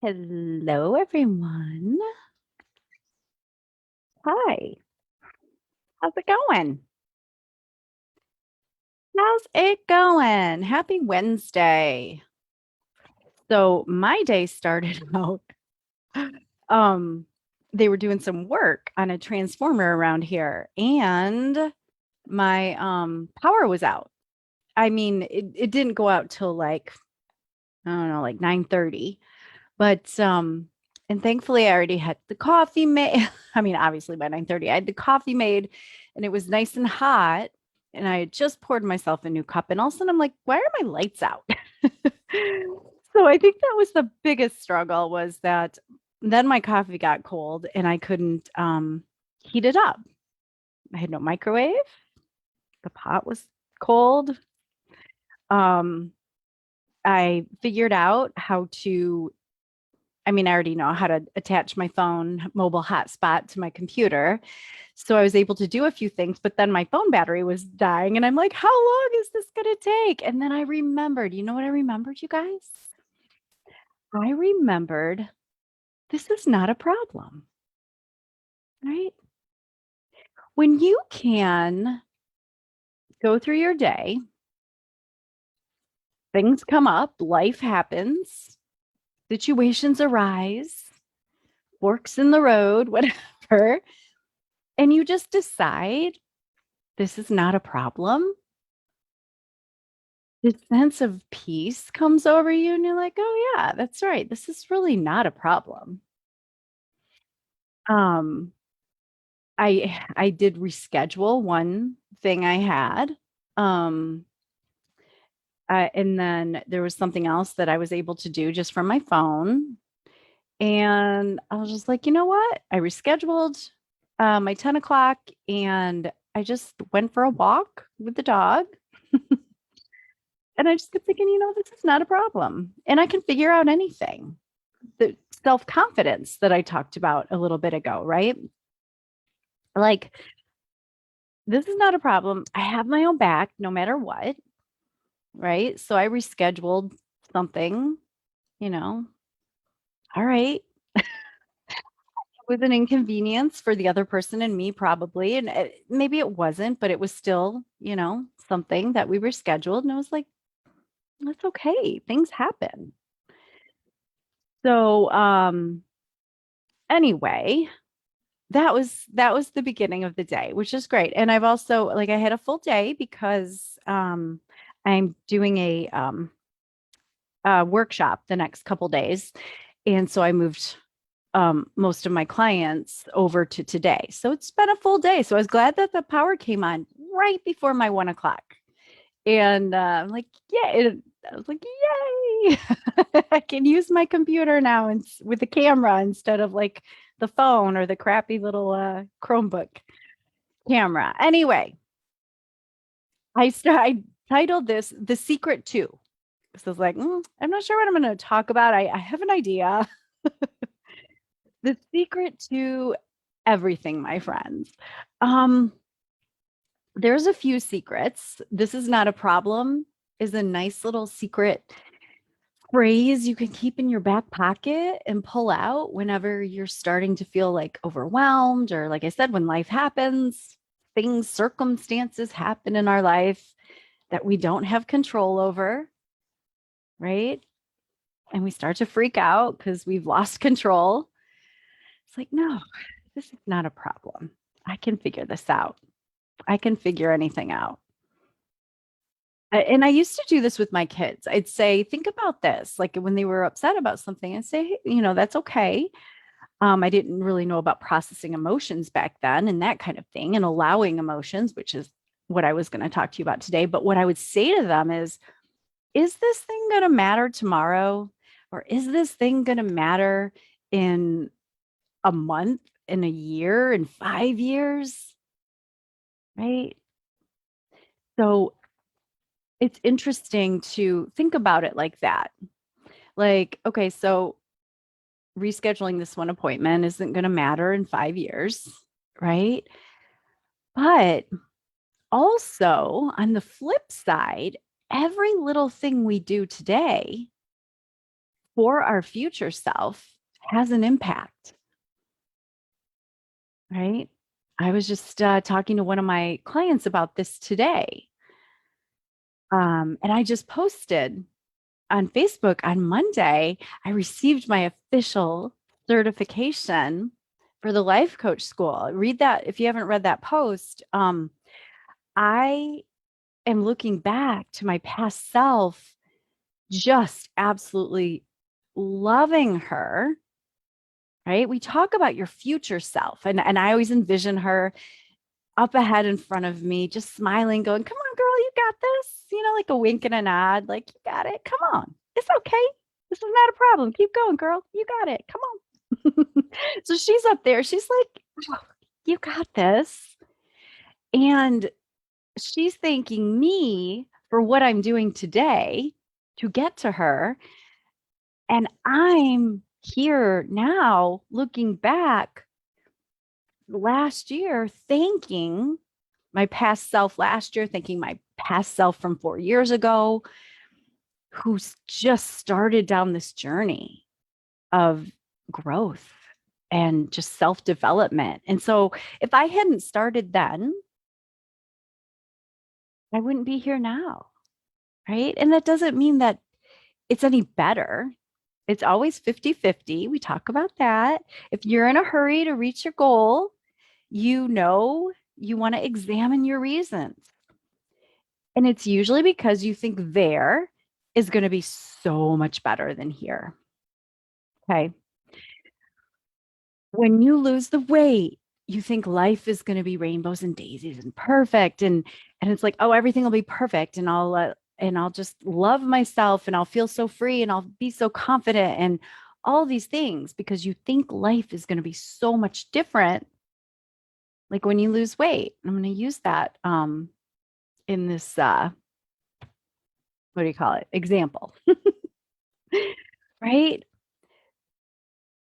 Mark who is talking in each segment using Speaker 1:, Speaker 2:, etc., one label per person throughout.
Speaker 1: Hello, everyone. Hi. How's it going? How's it going? Happy Wednesday. So my day started out, um, they were doing some work on a transformer around here, and my power was out. I mean, it didn't go out till like, I don't know, like 9:30. But and thankfully I already had the coffee made. I mean, obviously by 9:30, I had the coffee made and it was nice and hot. And I had just poured myself a new cup. And all of a sudden I'm like, why are my lights out? So I think that was the biggest struggle was that then my coffee got cold and I couldn't heat it up. I had no microwave. The pot was cold. Um, I figured out how to I mean, I already know how to attach my phone mobile hotspot to my computer. So I was able to do a few things, but then my phone battery was dying. And I'm like, how long is this going to take? And then I remembered, you know what I remembered, you guys? I remembered this is not a problem, right? When you can go through your day, things come up, life happens, situations arise, forks in the road, whatever. And you just decide this is not a problem. This sense of peace comes over you, and you're like, oh, yeah, that's right. This is really not a problem. Um, I did reschedule one thing I had. Um, and then there was something else that I was able to do just from my phone. And I was just like, you know what? I rescheduled my 10 o'clock and I just went for a walk with the dog. And I just kept thinking, this is not a problem. And I can figure out anything. The self confidence that I talked about a little bit ago, right? Like, this is not a problem. I have my own back no matter what, right? So I rescheduled something, you know, all right. With an inconvenience for the other person and me, probably. And maybe it wasn't, but it was still, something that we were scheduled. And I was like, that's okay. Things happen. So, anyway, that was the beginning of the day, which is great. And I've also like I had a full day because I'm doing a workshop the next couple days. And so I moved most of my clients over to today. So it's been a full day. So I was glad that the power came on right before my 1 o'clock. And I'm like, yeah, I was like, yay! I can use my computer now and with the camera instead of like the phone or the crappy little Chromebook camera. Anyway, I titled this "The Secret To." So I was like, I'm not sure what I'm going to talk about. I have an idea. The secret to everything, my friends. Um, there's a few secrets. This is not a problem. Is a nice little secret phrase you can keep in your back pocket and pull out whenever you're starting to feel like overwhelmed, or like I said, when life happens, things, circumstances happen in our life that we don't have control over, right? And we start to freak out because we've lost control. It's like, no, this is not a problem. I can figure this out. I can figure anything out. And I used to do this with my kids. I'd say, think about this. Like when they were upset about something, I'd say, hey, that's okay. I didn't really know about processing emotions back then and that kind of thing and allowing emotions, which is what I was going to talk to you about today. But what I would say to them is this thing going to matter tomorrow? Or is this thing going to matter in a month, in a year, in 5 years? Right. So it's interesting to think about it like that. Like, okay, so rescheduling this one appointment isn't going to matter in 5 years, right? But also, on the flip side, every little thing we do today for our future self has an impact, right? I was just talking to one of my clients about this today. And I just posted on Facebook on Monday, I received my official certification for the life coach school. Read that if you haven't read that post. I am looking back to my past self, just absolutely loving her. Right. We talk about your future self, and I always envision her up ahead in front of me, just smiling, going, "Come on, girl, you got this." Like a wink and a nod, like, "You got it. Come on. It's okay. This is not a problem. Keep going, girl. You got it. Come on." So she's up there. She's like, "Oh, you got this." And she's thanking me for what I'm doing today to get to her. And I'm here now looking back last year, thanking my past self last year, thinking my past self from 4 years ago, who's just started down this journey of growth and just self development. And so if I hadn't started then, I wouldn't be here now. Right. And that doesn't mean that it's any better. It's always 50-50. We talk about that. If you're in a hurry to reach your goal, you want to examine your reasons. And it's usually because you think there is going to be so much better than here. Okay. When you lose the weight, you think life is going to be rainbows and daisies and perfect. And it's like, oh, everything will be perfect. And I'll just love myself and I'll feel so free and I'll be so confident and all these things because you think life is going to be so much different. Like when you lose weight, I'm going to use that in this what do you call it? Example, right?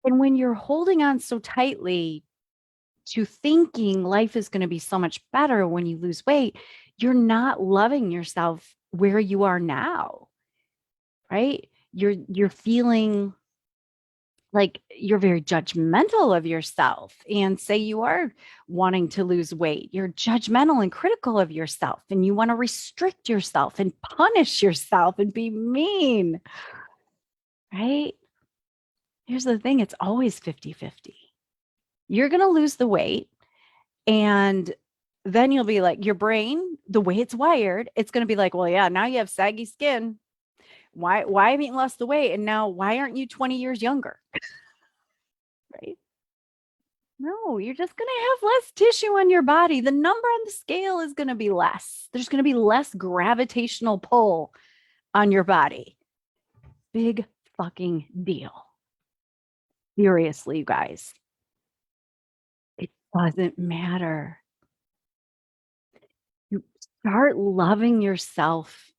Speaker 1: And when you're holding on so tightly to thinking life is going to be so much better when you lose weight, you're not loving yourself where you are now, right? You're feeling like you're very judgmental of yourself, and say you are wanting to lose weight, you're judgmental and critical of yourself, and you want to restrict yourself and punish yourself and be mean, right? Here's the thing, it's always 50-50. You're going to lose the weight, and then you'll be like, your brain, the way it's wired, it's going to be like, well, yeah, now you have saggy skin. Why haven't you lost the weight? And now why aren't you 20 years younger? Right? No, you're just going to have less tissue on your body. The number on the scale is going to be less. There's going to be less gravitational pull on your body. Big fucking deal. Seriously, you guys. It doesn't matter. You start loving yourself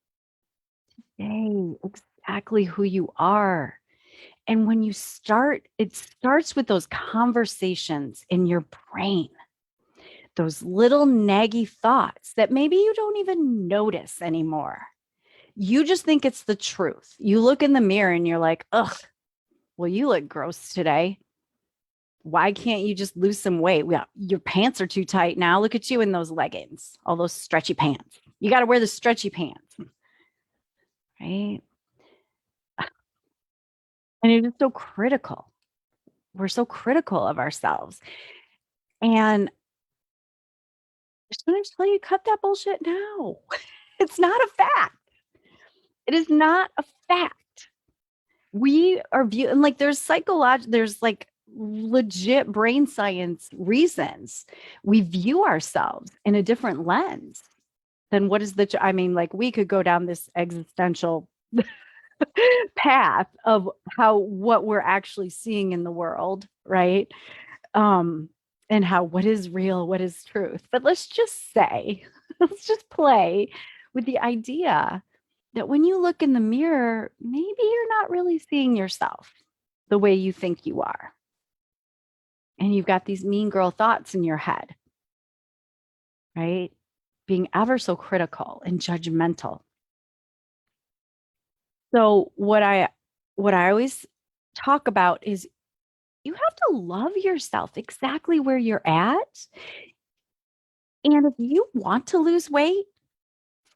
Speaker 1: today, exactly who you are. And when you start, it starts with those conversations in your brain, those little naggy thoughts that maybe you don't even notice anymore. You just think it's the truth. You look in the mirror and you're like, ugh, well, you look gross today. Why can't you just lose some weight? Well, your pants are too tight now. Look at you in those leggings, all those stretchy pants. You got to wear the stretchy pants, right? And it is so critical. We're so critical of ourselves. And I just want to tell you, cut that bullshit now. It's not a fact. It is not a fact. We are viewing like there's like legit brain science reasons we view ourselves in a different lens than what is I mean, like we could go down this existential path of what we're actually seeing in the world, right? Um, and what is real, what is truth. But let's just say, let's just play with the idea that when you look in the mirror, maybe you're not really seeing yourself the way you think you are. And you've got these mean girl thoughts in your head, right? Being ever so critical and judgmental. So what I what I always talk about is you have to love yourself exactly where you're at. And if you want to lose weight,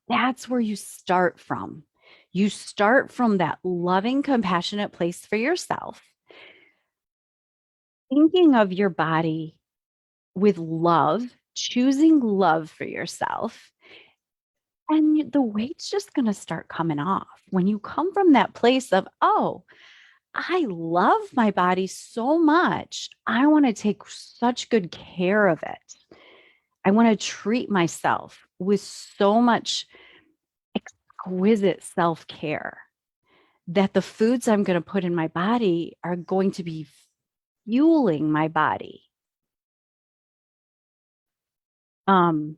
Speaker 1: that's where you start from. You start from that loving, compassionate place for yourself, thinking of your body with love, choosing love for yourself. And the weight's just going to start coming off. When you come from that place of, oh, I love my body so much. I want to take such good care of it. I want to treat myself with so much exquisite self care that the foods I'm going to put in my body are going to be fueling my body. Um,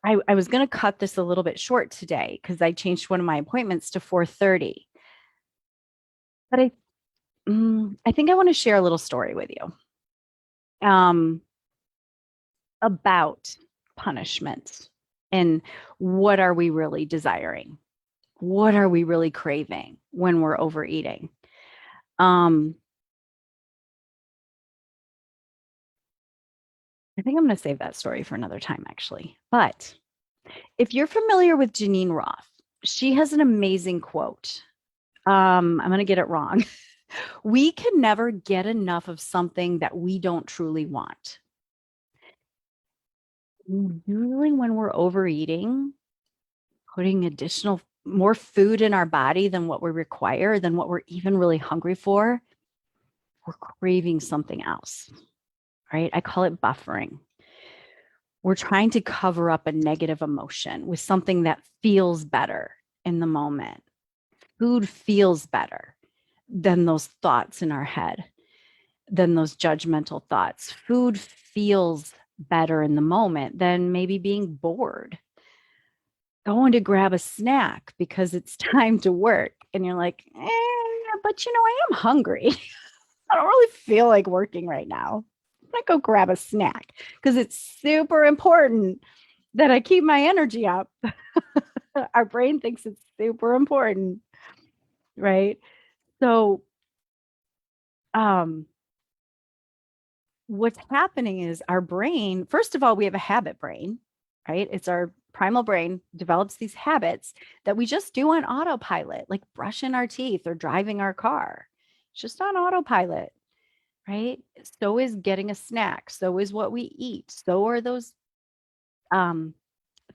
Speaker 1: I was going to cut this a little bit short today because I changed one of my appointments to 4:30. But I think I want to share a little story with you about punishment and what are we really desiring? What are we really craving when we're overeating? Um, I think I'm going to save that story for another time, actually. But if you're familiar with Janine Roth, she has an amazing quote. I'm going to get it wrong. We can never get enough of something that we don't truly want. Usually, when we're overeating, putting more food in our body than what we require, than what we're even really hungry for, we're craving something else, right? I call it buffering. We're trying to cover up a negative emotion with something that feels better in the moment. Food feels better than those thoughts in our head, than those judgmental thoughts. Food feels better in the moment than maybe being bored, going to grab a snack because it's time to work. And you're like, but I am hungry. I don't really feel like working right now. I'm going to go grab a snack because it's super important that I keep my energy up. Our brain thinks it's super important, right? So, um, what's happening is our brain, first of all, we have a habit brain, right? It's our primal brain develops these habits that we just do on autopilot, like brushing our teeth or driving our car. It's just on autopilot, right? So is getting a snack. So is what we eat. So are those um,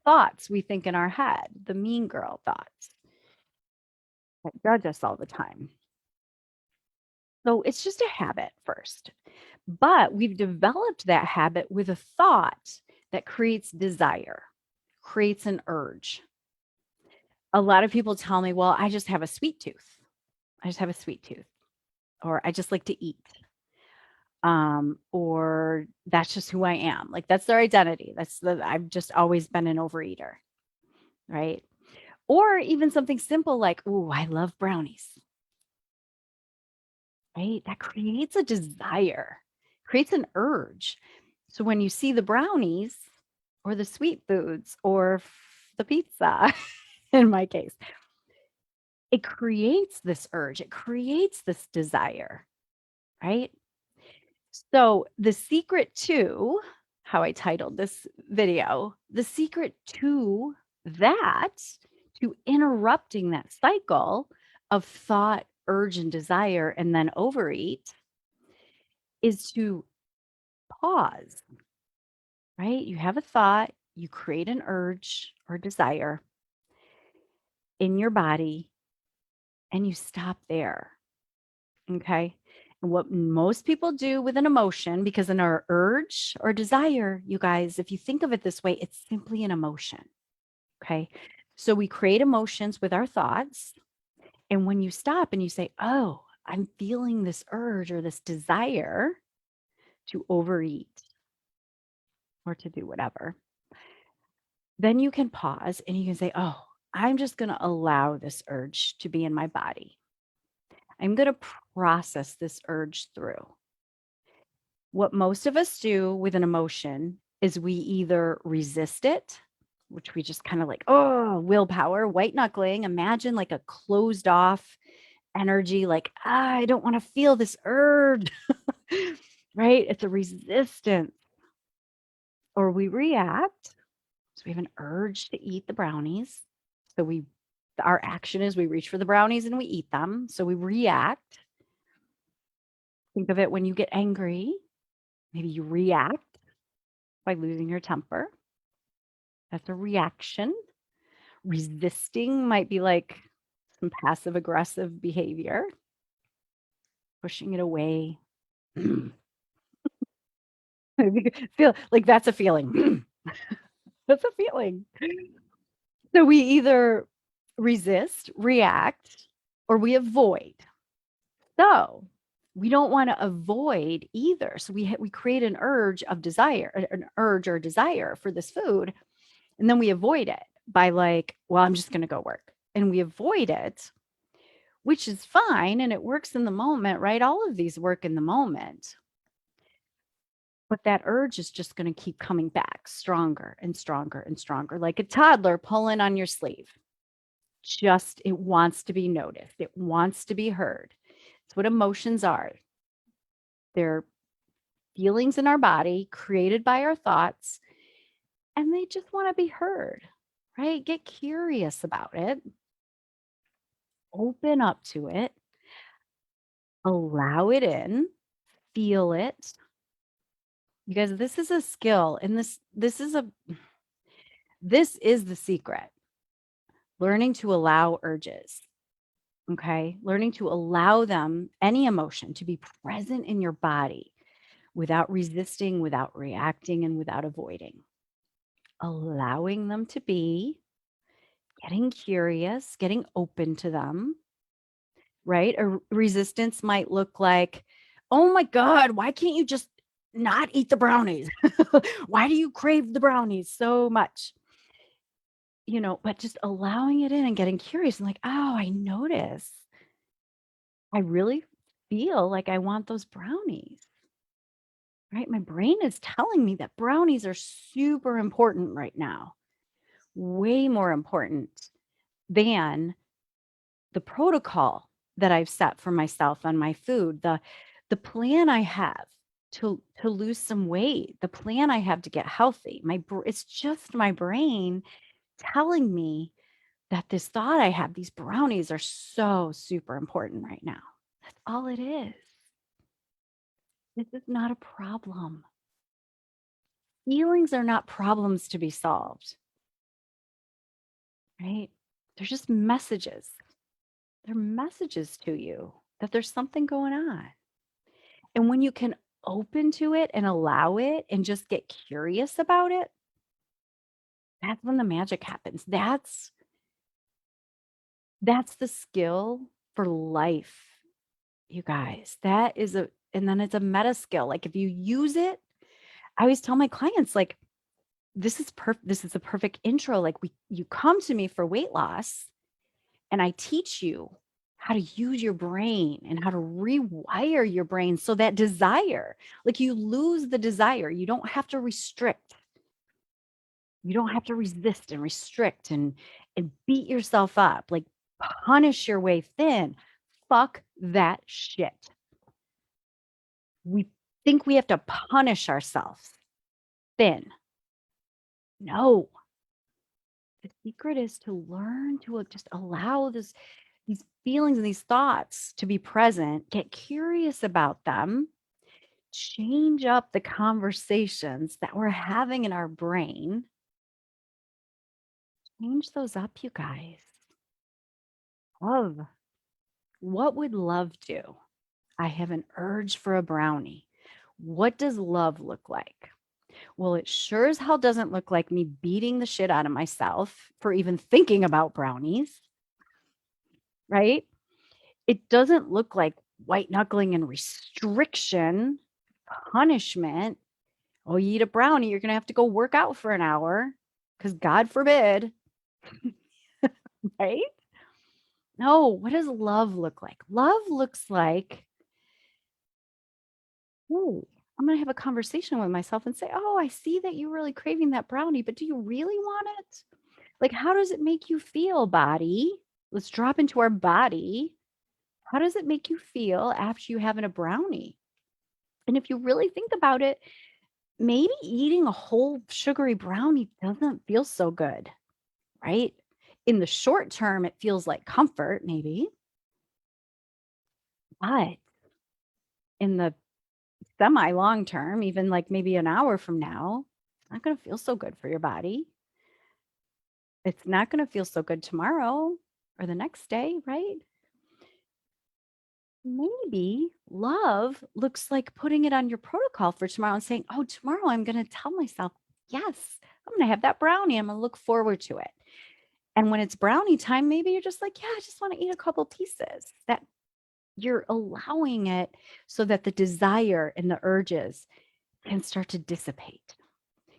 Speaker 1: thoughts we think in our head, the mean girl thoughts that judge us all the time. So it's just a habit first. But we've developed that habit with a thought that creates desire, creates an urge. A lot of people tell me, well, I just have a sweet tooth. I just have a sweet tooth, or I just like to eat. Or that's just who I am. Like that's their identity. I've just always been an overeater, right? Or even something simple like, oh, I love brownies, right? That creates a desire, creates an urge. So when you see the brownies or the sweet foods or the pizza, in my case, it creates this urge, it creates this desire, right? So the secret to how I titled this video, the secret to that, to interrupting that cycle of thought, urge, and desire, and then overeat is to pause, right? You have a thought, you create an urge or desire in your body, and you stop there. Okay. And what most people do with an emotion, because in our urge or desire, you guys, if you think of it this way, it's simply an emotion. Okay. So we create emotions with our thoughts. And when you stop and you say, oh, I'm feeling this urge or this desire to overeat or to do whatever, then you can pause and you can say, oh, I'm just going to allow this urge to be in my body. I'm going to process this urge through. What most of us do with an emotion is we either resist it, which we just kind of like, oh, willpower, white knuckling. Imagine like a closed off energy, like, I don't want to feel this urge, right? It's a resistance. Or we react. So we have an urge to eat the brownies. So our action is we reach for the brownies and we eat them. So we react. Think of it when you get angry. Maybe you react by losing your temper. That's a reaction. Resisting might be like some passive aggressive behavior, pushing it away. Feel like that's a feeling. That's a feeling. So we either resist, react, or we avoid. So we don't want to avoid either. So we create an urge of desire, an urge or desire for this food, and then we avoid it by like, well, I'm just going to go work, and we avoid it, which is fine, and it works in the moment, right? All of these work in the moment. But that urge is just going to keep coming back stronger and stronger and stronger, like a toddler pulling on your sleeve. Just it wants to be noticed. It wants to be heard. It's what emotions are. They're feelings in our body created by our thoughts, and they just want to be heard, right? Get curious about it. Open up to it. Allow it in. Feel it. You guys, this is a skill, and this is the secret. Learning to allow urges. Okay? Learning to allow them, any emotion, to be present in your body without resisting, without reacting, and without avoiding. Allowing them to be, getting curious, getting open to them, right? A resistance might look like, oh my God, why can't you just not eat the brownies? Why do you crave the brownies so much? But just allowing it in and getting curious and like, oh, I notice. I really feel like I want those brownies, right? My brain is telling me that brownies are super important right now, way more important than the protocol that I've set for myself on my food, the plan I have to lose some weight, the plan I have to get healthy. It's just my brain telling me that this thought I have, these brownies are so super important right now. That's all it is. This is not a problem. Feelings are not problems to be solved, right? They're just messages. They're messages to you that there's something going on. And when you can open to it and allow it and just get curious about it, that's when the magic happens. That's the skill for life, you guys. And then it's a meta skill. Like if you use it, I always tell my clients, like, this is a perfect intro. Like you come to me for weight loss and I teach you how to use your brain and how to rewire your brain so that desire, like you lose the desire. You don't have to restrict. You don't have to resist and restrict and beat yourself up, like punish your way thin. Fuck that shit. We think we have to punish ourselves thin. No. The secret is to learn to just allow these feelings and these thoughts to be present, get curious about them, change up the conversations that we're having in our brain. Change those up, you guys. Love. What would love do? I have an urge for a brownie. What does love look like? Well, it sure as hell doesn't look like me beating the shit out of myself for even thinking about brownies, right? It doesn't look like white knuckling and restriction, punishment. Oh, you eat a brownie, you're going to have to go work out for an hour because God forbid, right? No, what does love look like? Love looks like, oh, I'm going to have a conversation with myself and say, oh, I see that you're really craving that brownie, but do you really want it? Like, how does it make you feel, body? Let's drop into our body. How does it make you feel after you having a brownie? And if you really think about it, maybe eating a whole sugary brownie doesn't feel so good, right? In the short term, it feels like comfort, maybe, but in the semi long term, even like maybe an hour from now, it's not going to feel so good for your body. It's not going to feel so good tomorrow or the next day, right? Maybe love looks like putting it on your protocol for tomorrow and saying, oh, tomorrow I'm going to tell myself, yes, I'm going to have that brownie. I'm going to look forward to it. And when it's brownie time, maybe you're just like, yeah, I just want to eat a couple pieces. That you're allowing it so that the desire and the urges can start to dissipate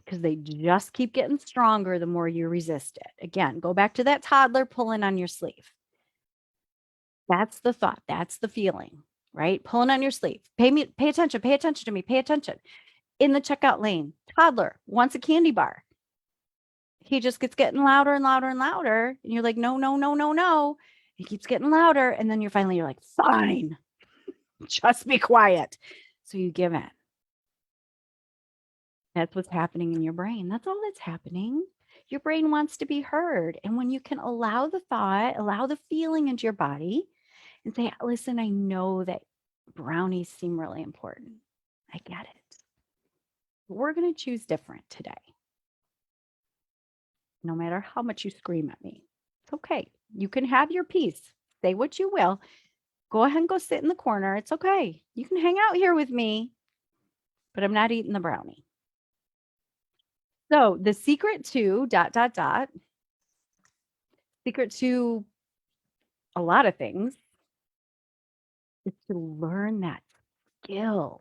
Speaker 1: because they just keep getting stronger the more you resist it. Again, go back to that toddler pulling on your sleeve. That's the thought. That's the feeling, right? Pulling on your sleeve. Pay attention, pay attention to me, pay attention. In the checkout lane, toddler wants a candy bar. He just gets getting louder and louder and louder. And you're like, no, no, no, no, no. He keeps getting louder. And then you're like, fine, just be quiet. So you give in. That's what's happening in your brain. That's all that's happening. Your brain wants to be heard. And when you can allow the thought, allow the feeling into your body and say, listen, I know that brownies seem really important. I get it. But we're going to choose different today, no matter how much you scream at me. It's okay. You can have your piece. Say what you will. Go ahead and go sit in the corner. It's okay. You can hang out here with me, but I'm not eating the brownie. So the secret to secret to a lot of things is to learn that skill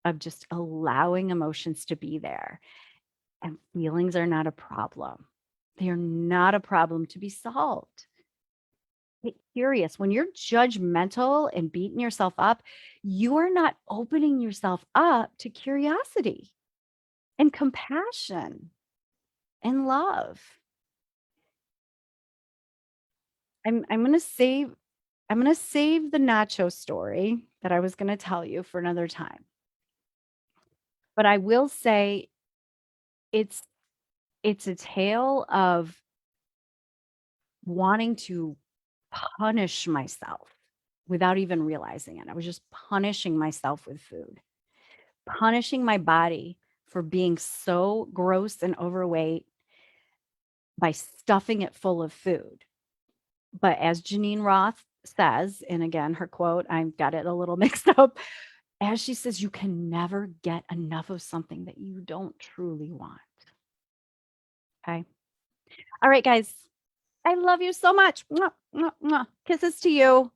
Speaker 1: of just allowing emotions to be there. And feelings are not a problem. They are not a problem to be solved. Get curious. When you're judgmental and beating yourself up, you are not opening yourself up to curiosity and compassion and love. I'm going to save the nacho story that I was going to tell you for another time. But I will say it's it's a tale of wanting to punish myself without even realizing it. I was just punishing myself with food, punishing my body for being so gross and overweight by stuffing it full of food. But as Janine Roth says, and again, her quote, I've got it a little mixed up, as she says, you can never get enough of something that you don't truly want. Okay. All right, guys. I love you so much. Mwah, mwah, mwah. Kisses to you.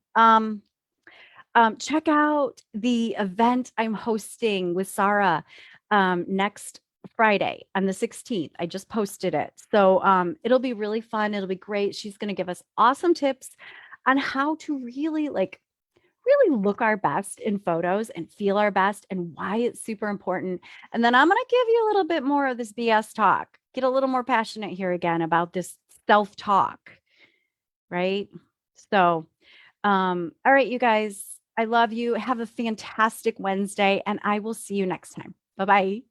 Speaker 1: Check out the event I'm hosting with Sarah next Friday on the 16th. I just posted it. So it'll be really fun. It'll be great. She's going to give us awesome tips on how to really look our best in photos and feel our best and why it's super important. And then I'm going to give you a little bit more of this BS talk, get a little more passionate here again about this self-talk, right? So, all right, you guys, I love you. Have a fantastic Wednesday, and I will see you next time. Bye-bye.